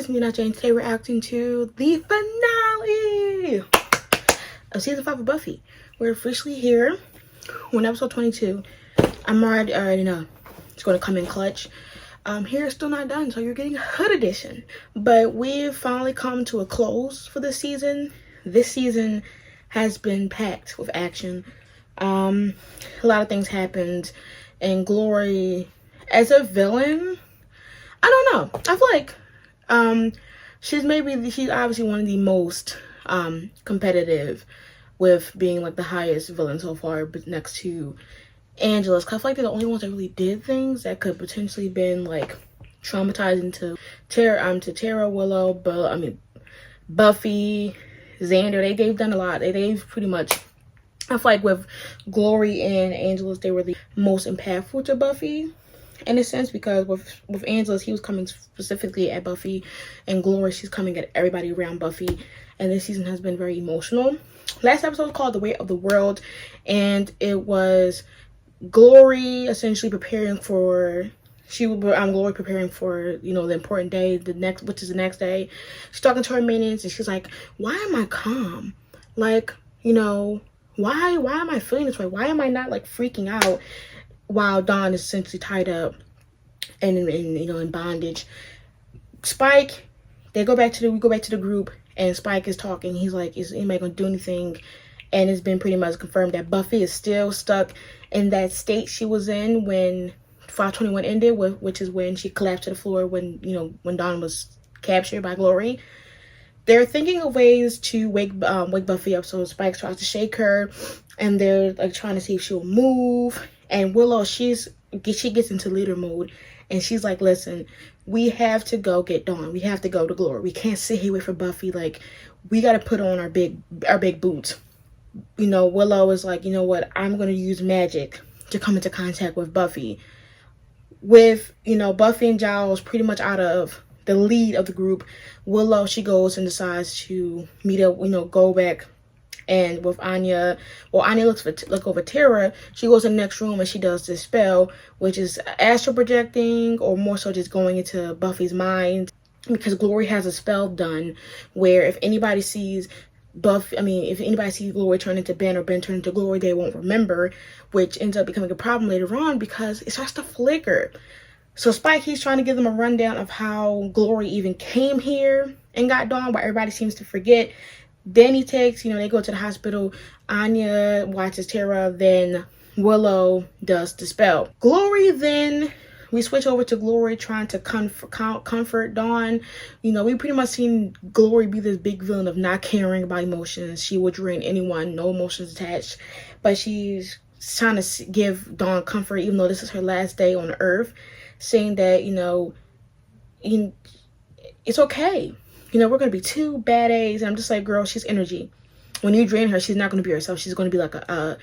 it's me, Nacha, and today we're reacting to the finale of season 5 of Buffy. We're officially here. We're in episode 22. I already know it's going to come in clutch. Here it's still not done, so you're getting a hood edition. But we've finally come to a close for this season. This season has been packed with action. A lot of things happened, and Glory, as a villain, I don't know. I feel like she's obviously one of the most competitive with being like the highest villain so far, but next to Angela's. Cause I feel like they're the only ones that really did things that could potentially been like traumatizing to Tara, Willow, Buffy, Xander. They've done a lot. They've pretty much, I feel like with Glory and Angela's, they were the most impactful to Buffy in a sense, because with Angela's, he was coming specifically at Buffy, and Glory, she's coming at everybody around Buffy. And this season has been very emotional. Last episode was called The Weight of the World, and it was Glory essentially preparing for Glory preparing for, you know, the important day, which is the next day. She's talking to her minions, and she's like, why am I calm? Like, you know, why am I feeling this way? Why am I not like freaking out while Dawn is essentially tied up and you know, in bondage? Spike, we go back to the group, and Spike is talking. He's like, is anybody gonna do anything? And it's been pretty much confirmed that Buffy is still stuck in that state she was in when 521 ended, which is when she collapsed to the floor when Dawn was captured by Glory. They're thinking of ways to wake Buffy up. So Spike tries to shake her, and they're like trying to see if she'll move. And Willow, she gets into leader mode, and she's like, listen, we have to go get Dawn. We have to go to Glory. We can't sit here wait for Buffy. Like, we got to put on our big boots. You know, Willow is like, you know what? I'm going to use magic to come into contact with Buffy. With, you know, Buffy and Giles pretty much out of the lead of the group, Willow, she goes and decides to meet up, you know, go back. And with Anya, Anya look over Tara. She goes in the next room and she does this spell, which is astral projecting, or more so just going into Buffy's mind. Because Glory has a spell done where if anybody sees Glory turn into Ben, or Ben turn into Glory, they won't remember, which ends up becoming a problem later on because it starts to flicker. So Spike, he's trying to give them a rundown of how Glory even came here and got Dawn, but everybody seems to forget. Then he takes, you know, they go to the hospital. Anya watches Tara, then Willow does the spell. Glory, then we switch over to Glory trying to comfort Dawn. You know, we pretty much seen Glory be this big villain of not caring about emotions. She would drain anyone, no emotions attached. But she's trying to give Dawn comfort, even though this is her last day on Earth, saying that, you know, it's okay. You know, we're going to be two bad A's. And I'm just like, girl, she's energy. When you drain her, she's not going to be herself. She's going to be like a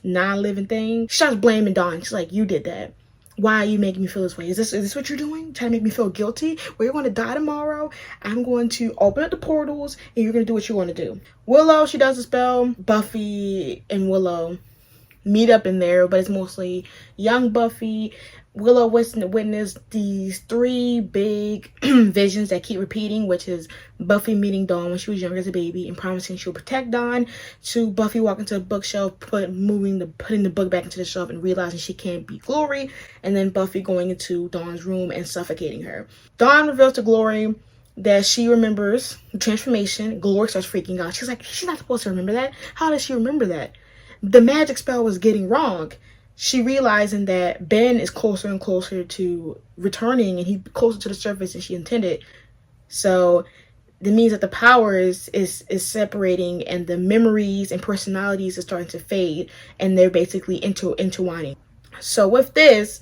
non-living thing. She starts blaming Dawn. She's like, you did that. Why are you making me feel this way? Is this what you're doing? Trying to make me feel guilty? Well, you're going to die tomorrow. I'm going to open up the portals, and you're going to do what you want to do. Willow, she does the spell. Buffy and Willow meet up in there, but it's mostly young Buffy. Willow witnessed these three big visions that keep repeating, which is Buffy meeting Dawn when she was younger as a baby and promising she'll protect Dawn, to Buffy walking to a bookshelf, putting the book back into the shelf and realizing she can't beat Glory, and then Buffy going into Dawn's room and suffocating her. Dawn reveals to Glory that she remembers the transformation. Glory starts freaking out. She's like, she's not supposed to remember that. How does she remember that? The magic spell was getting wrong. She realizing that Ben is closer and closer to returning, and he's closer to the surface than she intended. So that means that the power is separating, and the memories and personalities are starting to fade, and they're basically intertwining. So with this,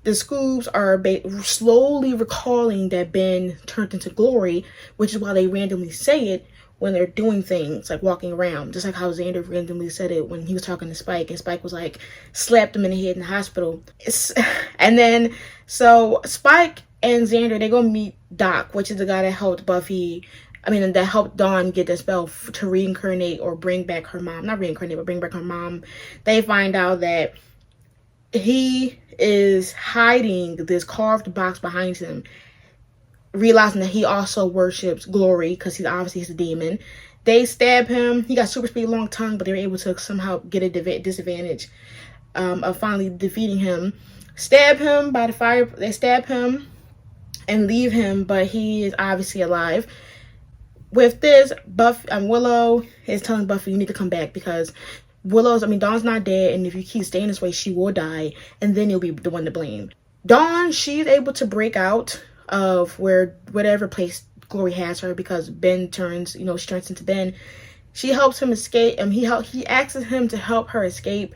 the Scoobs are slowly recalling that Ben turned into Glory, which is why they randomly say it when they're doing things, like walking around. Just like how Xander randomly said it when he was talking to Spike, and Spike was like, slapped him in the head in the hospital. And then, so Spike and Xander, they go meet Doc, which is the guy that helped that helped Dawn get the spell to reincarnate or bring back her mom. Not reincarnate, but bring back her mom. They find out that he is hiding this carved box behind him. realizing that he also worships Glory because he's a demon. They stab him. He got super speed, long tongue, but they were able to somehow get a disadvantage of finally defeating him. Stab him by the fire. They stab him and leave him, but he is obviously alive. With this, Willow is telling Buffy, you need to come back because Dawn's not dead, and if you keep staying this way, she will die, and then you'll be the one to blame. Dawn, she's able to break out of whatever place Glory has her because Ben turns into Ben. She helps him escape, and he asks him to help her escape.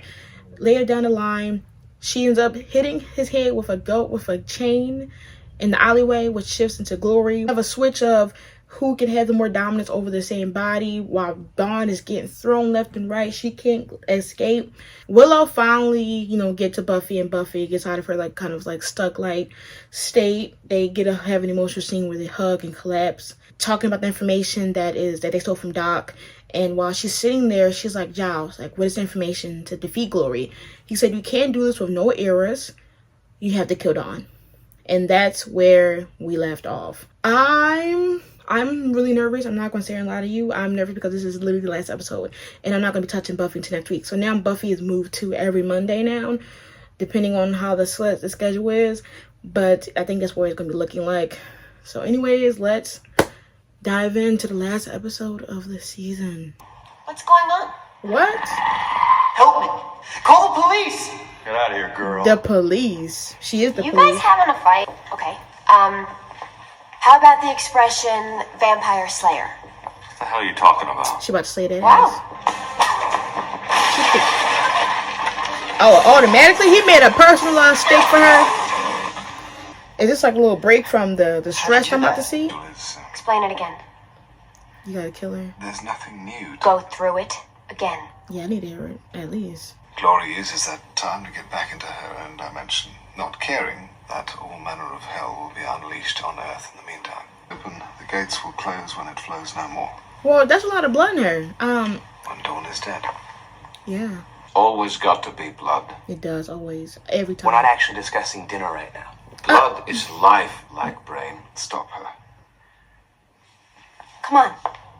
Later down the line, she ends up hitting his head with a chain in the alleyway, which shifts into Glory. We have a switch of who can have the more dominance over the same body while Dawn is getting thrown left and right. She can't escape. Willow finally, get to Buffy, and Buffy gets out of her kind of stuck state. They have an emotional scene where they hug and collapse, talking about the information that they stole from Doc. And while she's sitting there, she's like, Giles, what is the information to defeat Glory? He said, you can't do this with no errors. You have to kill Dawn. And that's where we left off. I'm really nervous. I'm not going to say a lot of you. I'm nervous because this is literally the last episode. And I'm not going to be touching Buffy until next week. So now Buffy is moved to every Monday now, depending on how the schedule is. But I think that's what it's going to be looking like. So anyways, let's dive into the last episode of the season. What's going on? What? Help me. Call the police. Get out of here, girl. The police. She is the police. You guys having a fight? Okay. How about the expression vampire slayer? What the hell are you talking about? She about to slay that Wow. ass. Oh, automatically? He made a personalized steak for her? Is this like a little break from the stress I'm about to see? Explain it again. You gotta kill her. There's nothing new. Go through it again. Yeah, I need to hear it, at least. Glory uses that time to get back into her own dimension, not caring that all manner of hell will be unleashed on Earth in the meantime. Open, the gates will close when it flows no more. Well, that's a lot of blood in her. When Dawn is dead. Yeah. Always got to be blood. It does, always. Every time. We're not actually discussing dinner right now. Blood is life, like brain. Stop her. Come on.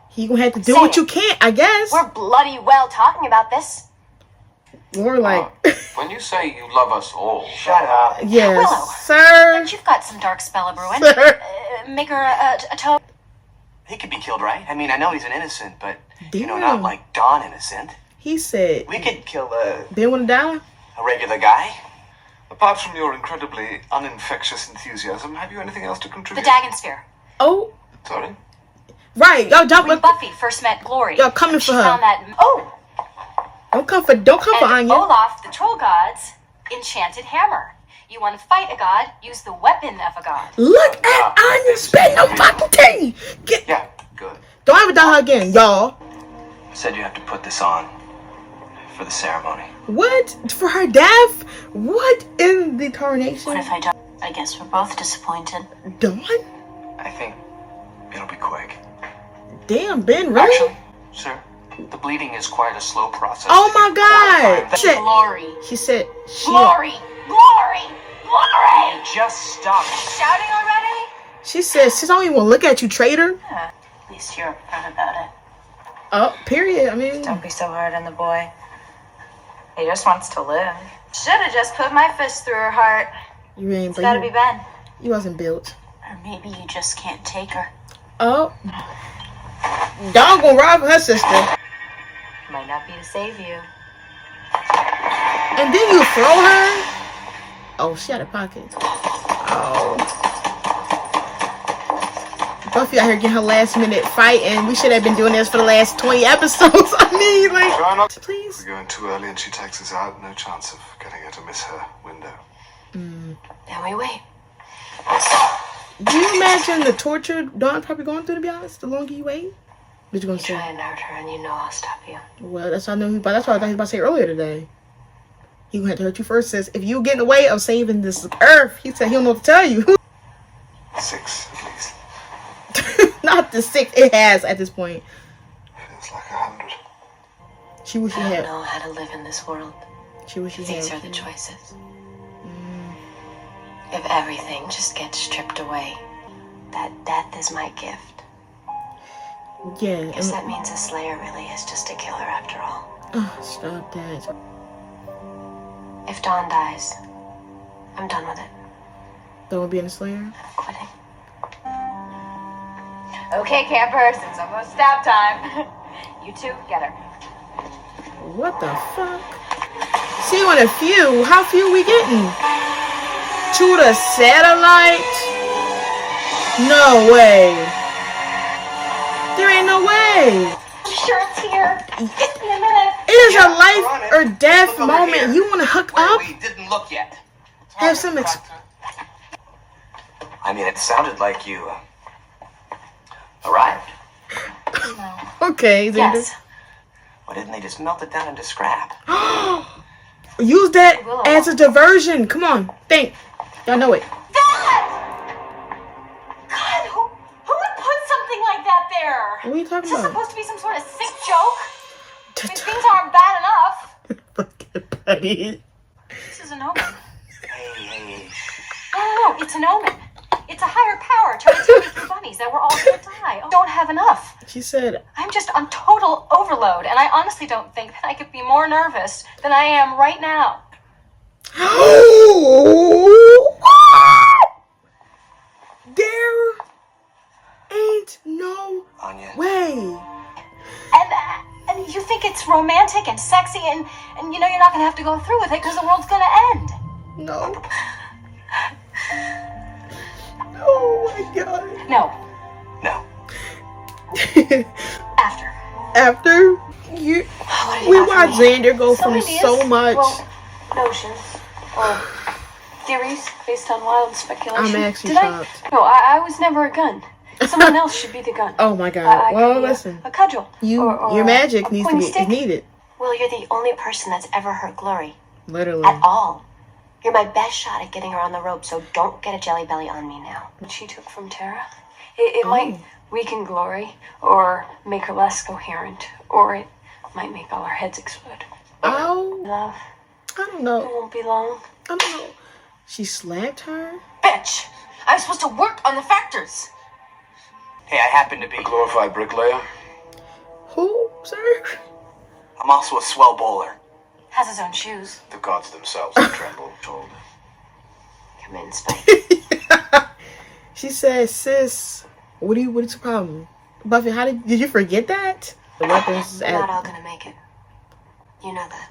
He gonna have to do Say what it. you can't, I guess. We're bloody well talking about this. More like... When you say you love us all... Shut up. yes, Willow. sir. But you've got some dark spell of brewing. Sir. Make her a toad. He could be killed, right? I mean, I know he's an innocent, but, Damn. not like Dawn innocent. He said, We could kill Ben wanna die? a regular guy. Apart from your incredibly uninfectious enthusiasm, have you anything else to The contribute? Dagon Sphere. Oh, Sorry? right. Y'all jump When with... Buffy first met Glory. Y'all coming she for her. found that... Oh! Don't come for And Anya. Olaf, the troll god's enchanted hammer. You want to fight a god, use the weapon of a god. Look at Anya spend no fucking tea. Yeah, good. Don't ever die her again, y'all. Said you have to put this on for the ceremony. What? For her death? What in the tarnation? What if I don't? I guess we're both disappointed. Dawn? I think it'll be quick. Damn, Ben, really? Actually, sir, the bleeding is quite a slow process. Oh my God. She Glory. She said, Glory! Glory! Glory! just stop. Shouting already? she said, she don't even want to look at you, traitor. At least you're upfront about it. Oh, period. I mean, Don't be so hard on the boy. He just wants to live. Should have just put my fist through her heart. you ain't It's gotta be Ben. You wasn't built. Or maybe you just can't take her. Oh. Dawn gonna rob her sister. Might not be to save you. And then you throw her? Oh, she out of pocket. Oh. Buffy out here getting her last minute fight, and we should have been doing this for the last 20 episodes. I mean, like, Try not please. We're going too early and she takes us out. No chance of getting her to miss her window. Then we wait. Do you imagine the torture Dawn probably going through, to be honest, the longer you wait? What you gonna say? Try and hurt her and you know I'll stop you. Well, that's what I know. That's what I thought he was about to say earlier today. He gonna have to hurt you first. Says if you get in the way of saving this earth, he said he don't know what to tell you. 6, at least. Not the 6 it has at this point. Feels like 100. She wish she I don't had. know how to live in this world. She wish she These had. are the choices. If everything just gets stripped away, that death is my gift. Yeah. Guess that means a slayer really is just a killer after all. Oh, stop that. If Dawn dies, I'm done with it. Don't be in a slayer? I'm quitting. Okay, campers, it's almost nap time. You two, get her. What the fuck? See, on a few. How few we getting? To the satellite? No way. There ain't no way. I'm sure it's here. In a minute. It is a life or death moment. You want to hook up? We didn't look yet. Have some I mean, it sounded like you arrived. Okay, Xander. Yes. Why didn't they just melt it down into scrap? Use that as a diversion. Come on, think. Y'all know it. God, who would put something like that there? What are you talking Is this about? supposed to be some sort of sick joke? I mean, things aren't bad enough. Fucking buddy. This is an omen. Hey. No, it's an omen. It's a higher power trying to tell me bunnies that we're all gonna die. I don't have enough. She said, I'm just on total overload, and I honestly don't think that I could be more nervous than I am right now. there ain't no Anya. way. And you think it's romantic and sexy, and you know you're not gonna have to go through with it because the world's gonna end. No. Oh my god. No, No. after. After you, What do you we got for watched me? Xander go Some from ideas? so much. Well, notions or theories based on wild speculation. I'm actually Did shocked. No, I was never a gun. Someone else should be the gun. Oh my god. I Well, could be listen. a cudgel. You, or your magic a needs to pointy be stick. is needed. Well, you're the only person that's ever hurt Glory Literally. at all. You're my best shot at getting her on the rope, so don't get a jelly belly on me now. What she took from Tara, it might weaken Glory, or make her less coherent, or it might make all our heads explode. Oh, Love, I don't it know. won't be long. I don't know. She slapped her? Bitch! I'm supposed to work on the factors. Hey, I happen to be. A glorified bricklayer? Who, sir? I'm also a swell bowler. Has his own shoes. The gods themselves have trembled. Told. Come in, Spike. She said, sis, what is your problem? Buffy, how did you forget that? The weapons is We're not all at, gonna make it. You know that.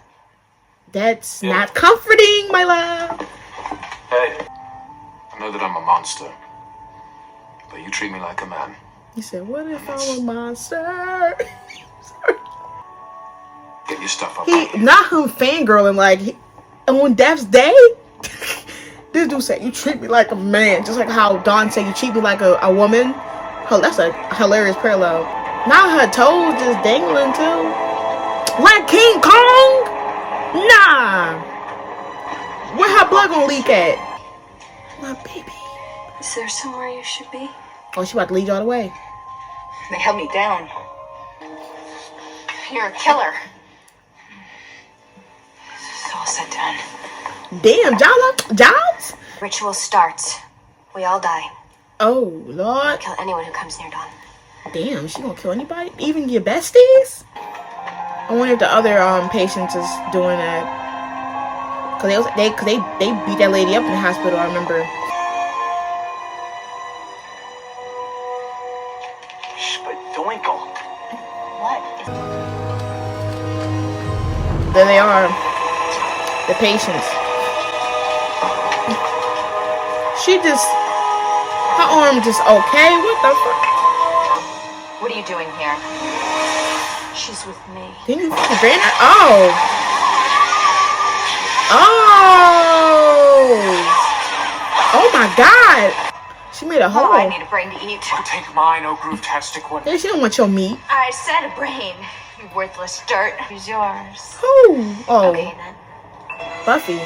that's not comforting, my love. Hey, I know that I'm a monster, but you treat me like a man. He said, what if I'm a monster? Get your stuff up. He, not him fangirling, like, on Death's Day? This dude said, you treat me like a man, just like how Dawn said, you treat me like a woman. Oh, that's a hilarious parallel. Now her toes just dangling too. Like King Kong? Nah. Where her blood gonna leak at? My baby. Is there somewhere you should be? Oh, she about to lead you all the way. They held me down. You're a killer. So I'll sit down. Damn, Giles? Ritual starts. We all die. Oh, Lord. Kill anyone who comes near Dawn. Damn, she gonna kill anybody? Even your besties? I wonder if the other patients is doing that. Cause they beat that lady up in the hospital, I remember. Twinkle. What? There they are. The patients. She just, her arm just okay. What the fuck? What are you doing here? She's with me. Didn't you fucking grant her? Oh. Oh. Oh my god. She made a hole. Oh, I need a brain to eat. Take mine, oh groove-tastic one. Yeah, she don't want your meat. I said a brain. You worthless dirt. Here's yours. Who? Oh, Okay, then. Buffy.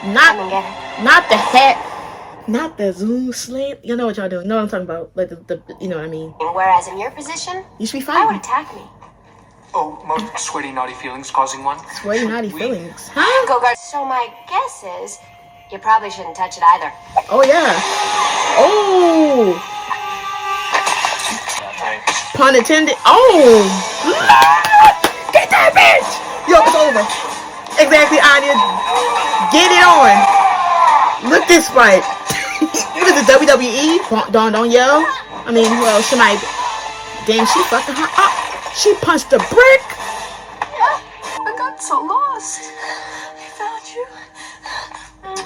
Come Not, and get it. not the hat. Not the Zoom slant. You know what y'all doing. You know what I'm talking about. Like the you know what I mean. Whereas in your position, You should be I would fighting. attack me. Oh, most sweaty, naughty feelings causing one. Sweaty naughty feelings. Huh? Go guard. So my guess is, You probably shouldn't touch it either. Oh, yeah. Oh. Pun intended. Oh. Get that bitch. Yo, it's over. Exactly, Anya. Get it on. Look this fight. What is it, WWE? Don't yell. I mean, well, she might. Damn, she fucking her up. She punched a brick. I got so lost. I found you. I'm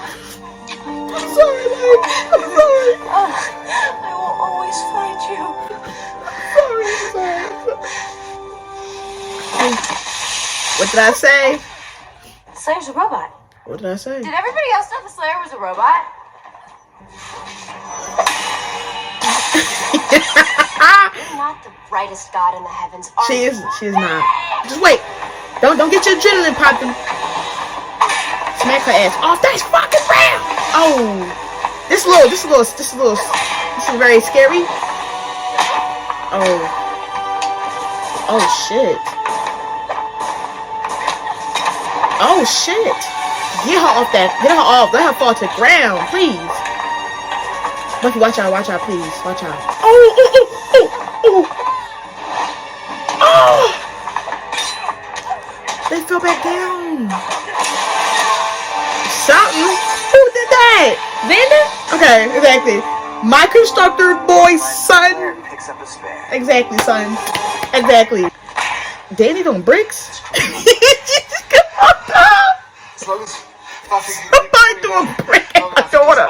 sorry, babe. I'm sorry. I will always find you. I'm sorry. What did I say? Slayer's a robot. What did I say? Did everybody else know the Slayer was a robot? You're not the brightest god in the heavens, are She you? is. She is not. Just wait. Don't get your adrenaline popping. Smack her ass off. That's fucking real. Oh, this is very scary. Oh shit. Oh shit. Get her off that. Get her off. Let her fall to the ground, please. Buffy, watch out, please. Watch out. Oh. They fell back down. Something. Who did that? Xander? Okay, exactly. My constructor boy's son. Picks up a spare. Exactly, son. Exactly. Danny on bricks? As long as Buffy can Somebody threw a brick at my daughter.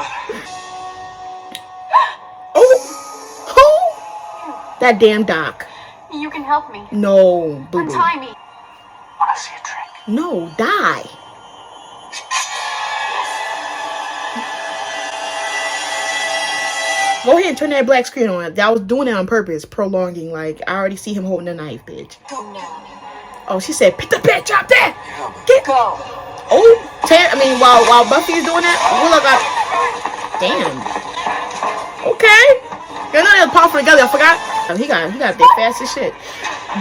Oh, who? That damn Doc. You can help me. No, boo boo. Untie me. Wanna see a trick? No, die. Go ahead and turn that black screen on. I was doing it on purpose, prolonging. Like, I already see him holding a knife, bitch. Go now. Oh, she said, pick the bitch up there. Yeah, but Get. Go. Oh, while Buffy is doing that, Willow got. Damn. Okay. You know they're powerful together. I forgot. Oh, he got big fast as shit.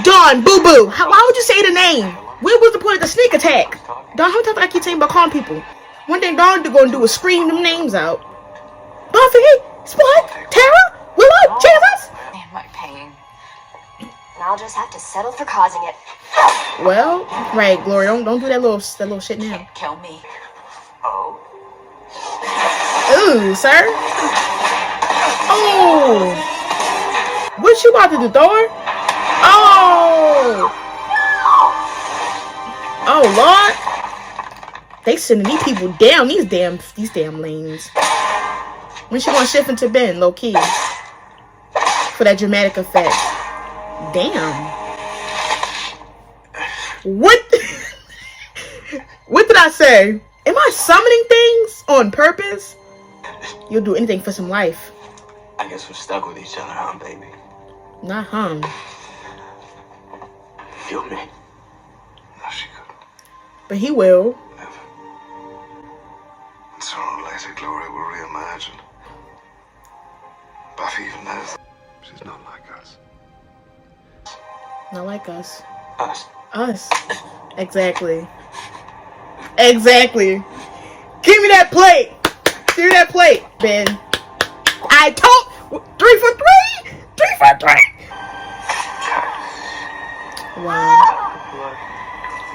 Dawn, boo boo. Why would you say the name? What was the point of the sneak attack? Dawn, how many times I keep saying about calling people? One thing Dawn gonna do is scream them names out. Buffy, Spike, Tara, Willow, Jesus. Man, my pain. And I'll just have to settle for causing it. Well, right, Glory, don't do that little shit now. Kill me. Oh. Ooh, sir. Oh. What you about to do, Thor? Oh. Oh, Lord. They sending these people down, these damn lanes. When she gonna shift into Ben, low key? For that dramatic effect. Damn. What? What did I say? Am I summoning things on purpose? You'll do anything for some life. I guess we're stuck with each other, huh, baby? Not hum. Feel me? no, she couldn't. But he will. Never. And sooner or later, Glory will reimagine. Buffy even knows that she's not like us. Not like us. Us. Us. Exactly. Exactly. Give me that plate. Give me that plate, Ben. I told 3 for 3. 3 for 3. Wow.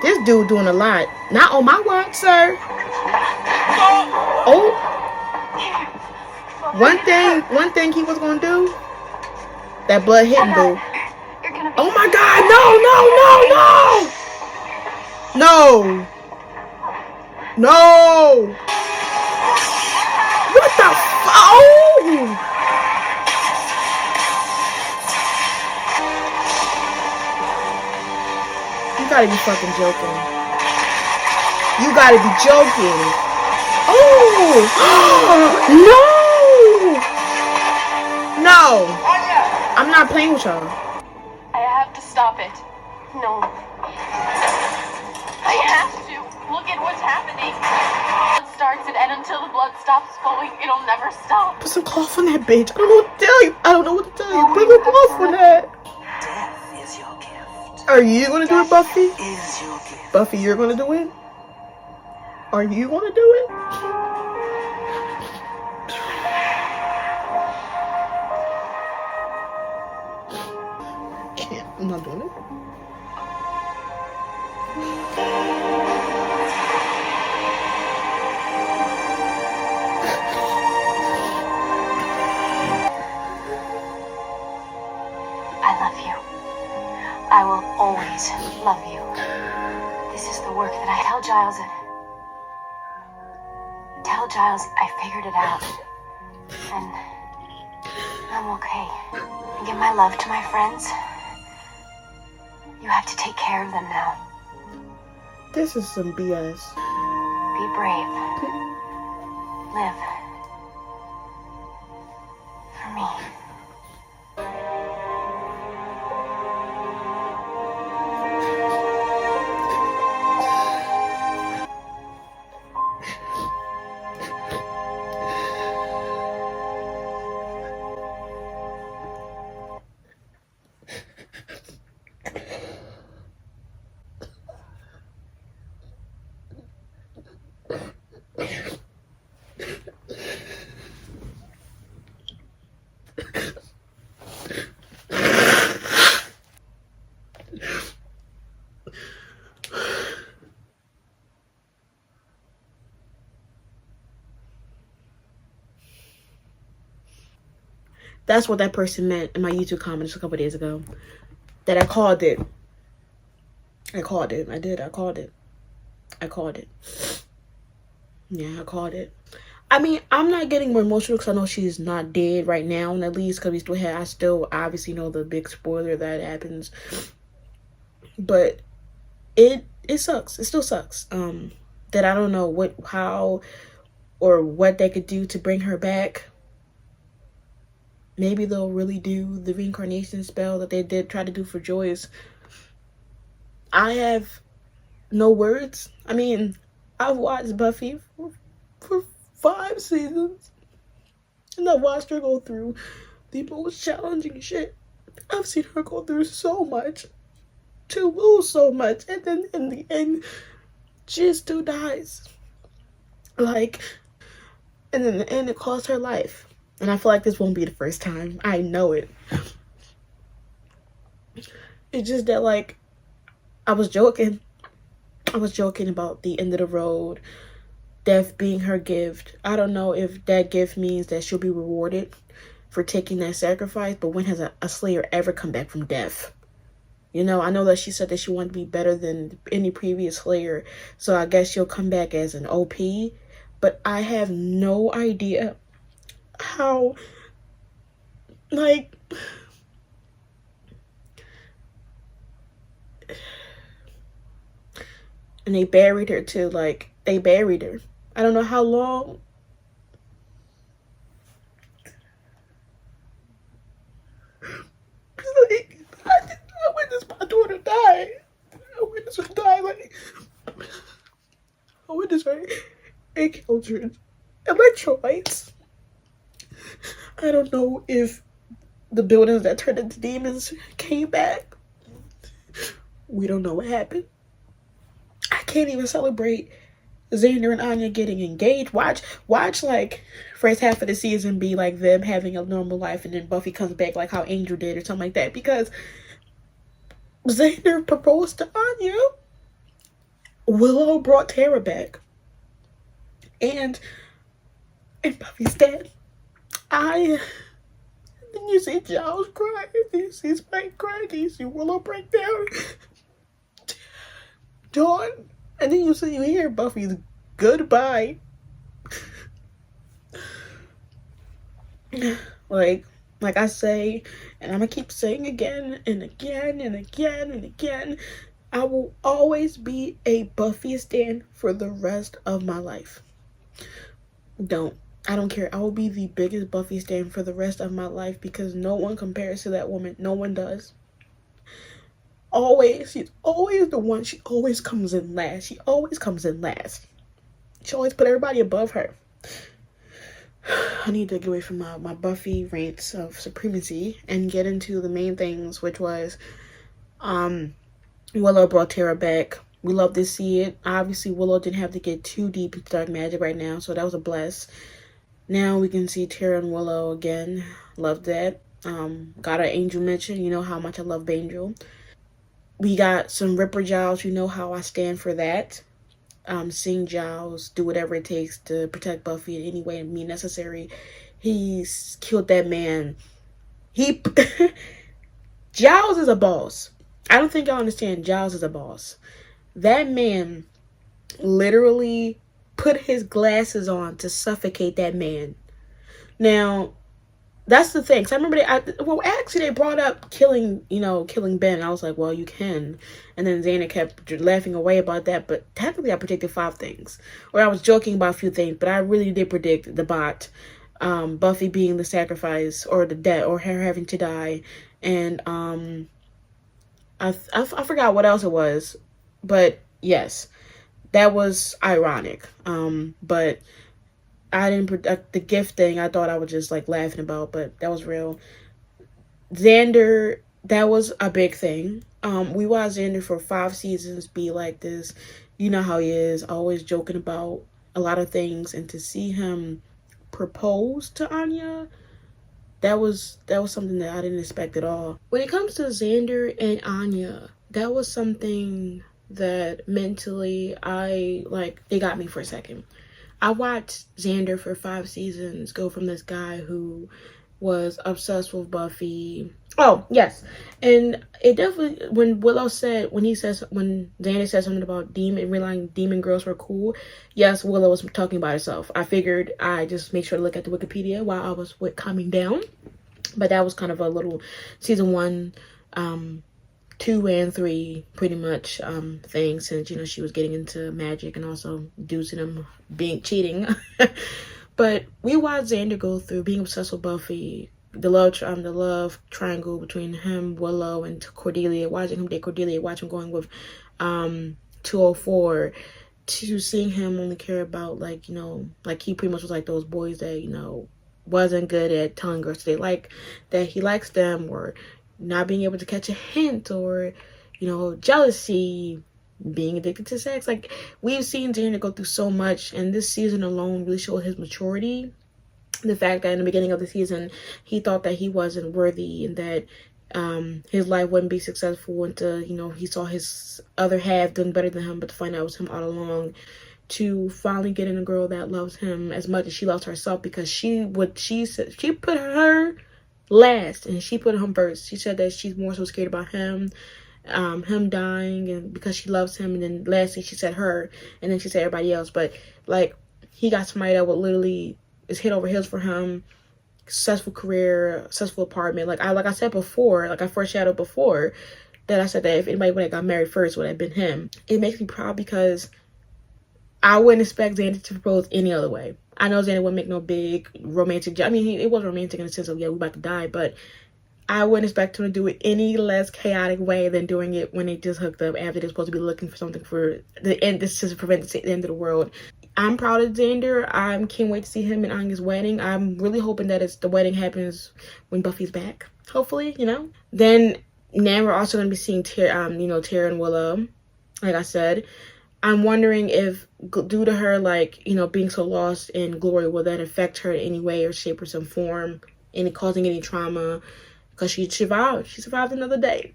This dude doing a lot. Not on my watch, sir. Oh. One thing he was gonna do. That blood hitting boo. You're gonna be Oh my God! No! No! What the oh! You gotta be fucking joking. You gotta be joking. Oh! No! No! I'm not playing with y'all. I have to stop it. No. I have to. Look at what's happening. Blood starts it, and until the blood stops flowing, it'll never stop. Put some cloth on that bitch. I don't know what to tell you. Put some cloth on that. Death is your gift. Are you gonna do it, Buffy? Is your gift. Buffy, you're gonna do it? Are you gonna do it? I'm doing it. I love you. I will always love you. This is the work that I tell Giles. Tell Giles I figured it out. And I'm okay. And give my love to my friends. You have to take care of them now. This is some BS. Be brave. Live. For me. That's what that person meant in my YouTube comments a couple days ago. That I called it. I called it. I did. I called it. I called it. Yeah, I called it. I mean, I'm not getting more emotional because I know she's not dead right now, and at least because I still obviously know the big spoiler that happens. But it sucks. It still sucks. That I don't know how or what they could do to bring her back. Maybe they'll really do the reincarnation spell that they did try to do for Joyce. I have no words. I mean, I've watched Buffy for 5 seasons. And I've watched her go through the most challenging shit. I've seen her go through so much. To lose so much. And then in the end, she still dies. And in the end, it cost her life. And I feel like this won't be the first time. I know it. It's just that, I was joking. I was joking about the end of the road. Death being her gift. I don't know if that gift means that she'll be rewarded for taking that sacrifice. But when has a Slayer ever come back from death? You know, I know that she said that she wanted to be better than any previous Slayer. So I guess she'll come back as an OP. But I have no idea how, and they buried her too. They buried her. I don't know how long. I witnessed my daughter die. I witnessed her die. I witnessed her encountered electrolytes. I don't know if the buildings that turned into demons came back. We don't know what happened. I can't even celebrate Xander and Anya getting engaged. Watch first half of the season be like them having a normal life, and then Buffy comes back like how Angel did or something like that, because Xander proposed to Anya. Willow brought Tara back. And Buffy's dead. Then you see Giles cry, then you see Spike cry, then you see Willow break down. Dawn. And then you hear Buffy's goodbye. Like I say, and I'm gonna keep saying again and again and again and again, I will always be a Buffy stan for the rest of my life. I don't care. I will be the biggest Buffy stan for the rest of my life because no one compares to that woman. No one does. She's always the one. She always comes in last. She always put everybody above her. I need to get away from my Buffy rants of supremacy and get into the main things, which was Willow brought Tara back. We love to see it. Obviously, Willow didn't have to get too deep into dark magic right now, so that was a bless. Now we can see Tara and Willow again. Love that. Got an Angel mention. You know how much I love Angel. we got some Ripper Giles. You know how I stand for that. Seeing Giles do whatever it takes to protect Buffy in any way necessary. He's killed that man. He Giles is a boss. I don't think y'all understand. Giles is a boss. That man literally put his glasses on to suffocate that man. Now, that's the thing. So I remember they brought up killing Ben. I was like, well, you can. And then Xander kept laughing away about that. But technically, I predicted 5 things. Or I was joking about a few things, but I really did predict the bot, Buffy being the sacrifice, or the death, or her having to die, and I forgot what else it was, but yes, that was ironic. But I didn't predict the gift thing. I thought I was just like laughing about, but that was real. Xander, that was a big thing. We watched Xander for 5 seasons be like this. You know how he is, always joking about a lot of things, and to see him propose to Anya, that was something that I didn't expect at all. When it comes to Xander and Anya, that was something that mentally it got me for a second. I watched Xander for 5 seasons go from this guy who was obsessed with Buffy. Oh, yes. And it definitely, when Xander said something about realizing demon girls were cool, yes, Willow was talking about herself. I figured I just make sure to look at the Wikipedia while I was calming down. But that was kind of a little season 1, 2 and 3 pretty much thing, since she was getting into magic and also dudes and them cheating. But we watched Xander go through being obsessed with Buffy, the love triangle between him, Willow, and Cordelia, watching him date Cordelia, watching him going with 204, to seeing him only care about he pretty much was like those boys that wasn't good at telling girls that he likes them, or not being able to catch a hint, or jealousy, being addicted to sex. Like, we've seen Xander go through so much, and this season alone really showed his maturity. The fact that in the beginning of the season he thought that he wasn't worthy, and that his life wouldn't be successful until he saw his other half doing better than him, but to find out it was him all along, to finally getting a girl that loves him as much as she loves herself, because she put her last and she put him first. She said that she's more so scared about him dying, and because she loves him. And then lastly she said her, and then she said everybody else. But he got somebody that would literally is head over heels for him. Successful career, successful apartment. Like I said before, I foreshadowed before, that I said that if anybody would have got married first, would have been him. It makes me proud, because I wouldn't expect Xander to propose any other way. I know Xander wouldn't make no big romantic. It was romantic in the sense of, yeah, we about to die, but I wouldn't expect him to do it any less chaotic way than doing it when they just hooked up after they're supposed to be looking for something for the end. This is to prevent the end of the world. I'm proud of Xander. I can't wait to see him and Anya's wedding. I'm really hoping that the wedding happens when Buffy's back. Hopefully, Then now we're also going to be seeing Tara and Willow. Like I said, I'm wondering if, due to her, being so lost in Glory, will that affect her in any way or shape or some form, causing any trauma? Because she survived. She survived another day.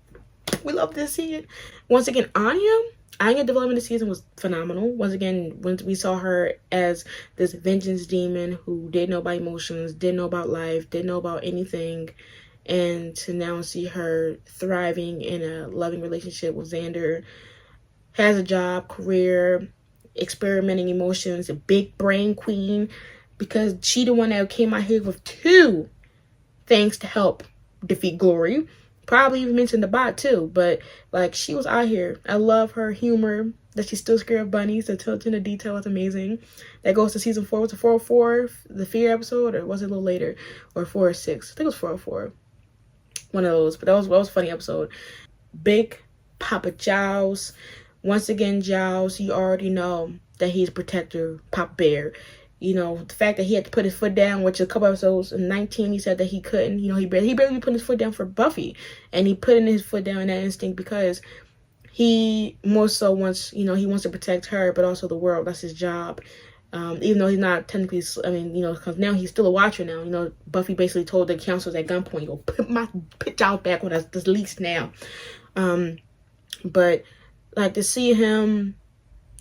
We love to see it. Once again, Anya development this season was phenomenal. Once again, when we saw her as this vengeance demon who didn't know about emotions, didn't know about life, didn't know about anything, and to now see her thriving in a loving relationship with Xander, has a job, career, experimenting emotions, a big brain queen, because she the one that came out here with 2 things to help defeat Glory. Probably even mentioned the bot too, but she was out here. I love her humor, that she's still scared of bunnies. The attention to detail is amazing. That goes to season 4. Was it 404, the fear episode, or was it a little later, or 4 or 6? I think it was 404. One of those, but that was a funny episode. Big Papa Giles. Once again, Giles, you already know that he's a protector, Papa Bear. The fact that he had to put his foot down, which a couple episodes in 19, he said that he couldn't. He barely put his foot down for Buffy. And he put in his foot down in that instinct because he more so wants, he wants to protect her, but also the world. That's his job. Even though he's not technically, because now he's still a watcher now. Buffy basically told the counselors at gunpoint, put y'all back on us, this least now. But like to see him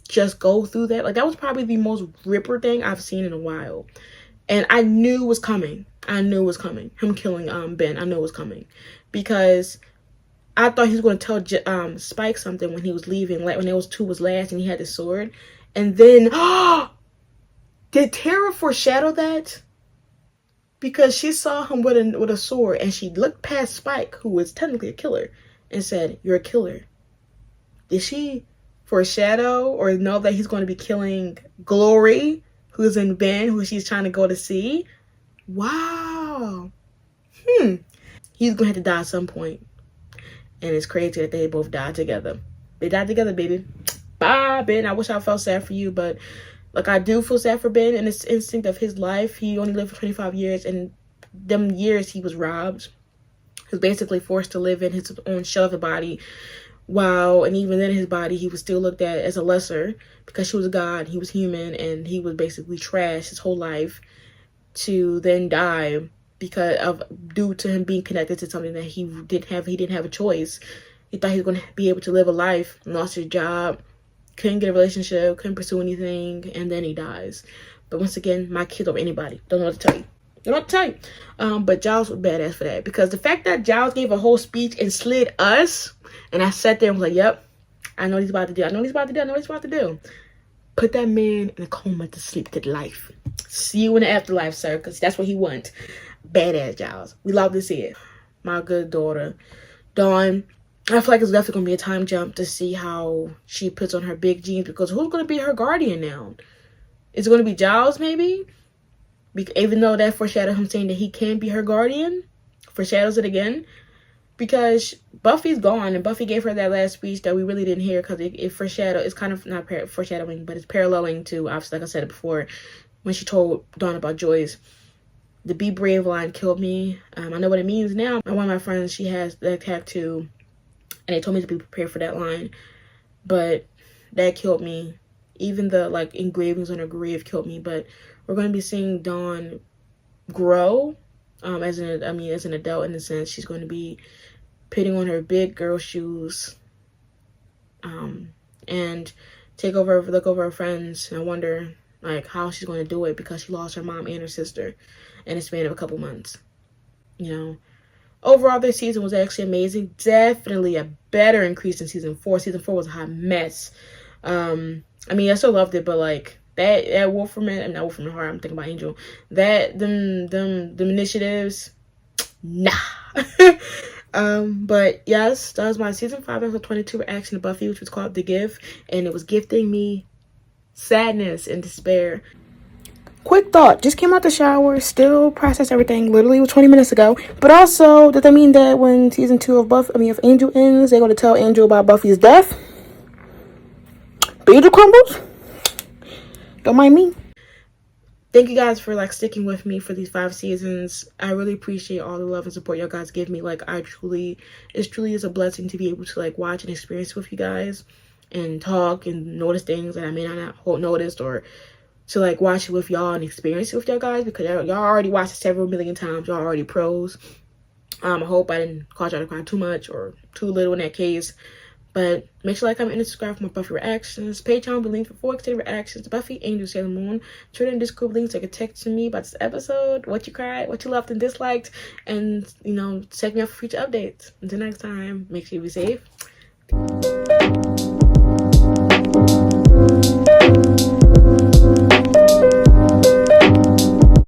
just go through that, like that was probably the most ripper thing I've seen in a while. And I knew it was coming. I knew it was coming. Him killing Ben. I knew it was coming. Because I thought he was going to tell Spike something when he was leaving, like when those two was last and he had the sword. And then, did Tara foreshadow that? Because she saw him with a sword and she looked past Spike, who was technically a killer, and said, "You're a killer." Did she foreshadow or know that he's going to be killing Glory, who's in Ben, who she's trying to go to see? Wow. He's going to have to die at some point. And it's crazy that they both died together. They died together, baby. Bye, Ben. I wish I felt sad for you, but like I do feel sad for Ben and this instinct of his life. He only lived for 25 years, and them years he was robbed. He was basically forced to live in his own shell of a body. Wow, and even then his body, he was still looked at as a lesser because she was a god, he was human, and he was basically trashed his whole life to then die because of due to him being connected to something that he didn't have a choice. He thought he was going to be able to live a life, lost his job, couldn't get a relationship, couldn't pursue anything, and then he dies. But once again, my kid over anybody. Don't know what to tell you. Don't know what to tell you. But Giles was badass for that, because the fact that Giles gave a whole speech and slid us, and I sat there and was like, yep, I know what he's about to do. I know what he's about to do. I know what he's about to do. Put that man in a coma to sleep to life. See you in the afterlife, sir, because that's what he wants. Badass Giles. We love to see it. My good daughter, Dawn. I feel like it's definitely going to be a time jump to see how she puts on her big jeans, because who's going to be her guardian now? Is it going to be Giles, maybe? Even though that foreshadowed him saying that he can be her guardian. Foreshadows it again. Because Buffy's gone, and Buffy gave her that last speech that we really didn't hear, because it foreshadowed. It's kind of not foreshadowing, but it's paralleling to, obviously, like I said before, when she told Dawn about Joyce. The "Be brave" line killed me. I know what it means now. One of my friends, she has that tattoo, and they told me to be prepared for that line. But that killed me. Even the like engravings on her grave killed me. But we're going to be seeing Dawn grow as an adult, in a sense. She's going to be putting on her big girl shoes and look over her friends. And I wonder like how she's going to do it, because she lost her mom and her sister in a span of a couple months. You know, overall this season was actually amazing. Definitely a better increase than season 4. Season 4 was a hot mess. I mean, I still loved it, but like that Wolfram, not Wolfram Heart, I'm thinking about Angel. Them initiatives, nah. But yes, that was my season 5 episode 22 reaction to Buffy, which was called The Gift, and it was gifting me sadness and despair. Quick thought, just came out the shower, still processed everything, literally 20 minutes ago. But also, does that mean that when season 2 of Angel ends, they're going to tell Angel about Buffy's death? Beetle crumbles? Don't mind me. Thank you guys for like sticking with me for these 5 seasons. I really appreciate all the love and support y'all guys give me. Like it truly is a blessing to be able to like watch and experience with you guys and talk and notice things that I may not have noticed, or to like watch it with y'all and experience it with y'all guys, because y'all already watched it several million times. Y'all already pros. I hope I didn't cause y'all to cry too much or too little in that case. But make sure to like, comment, and subscribe for more Buffy reactions. Patreon will be linked for 4 extended reactions. Buffy, Angel, Sailor Moon. Twitter and Discord links so you can text me about this episode, what you cried, what you loved and disliked, and check me out for future updates. Until next time, make sure you be safe.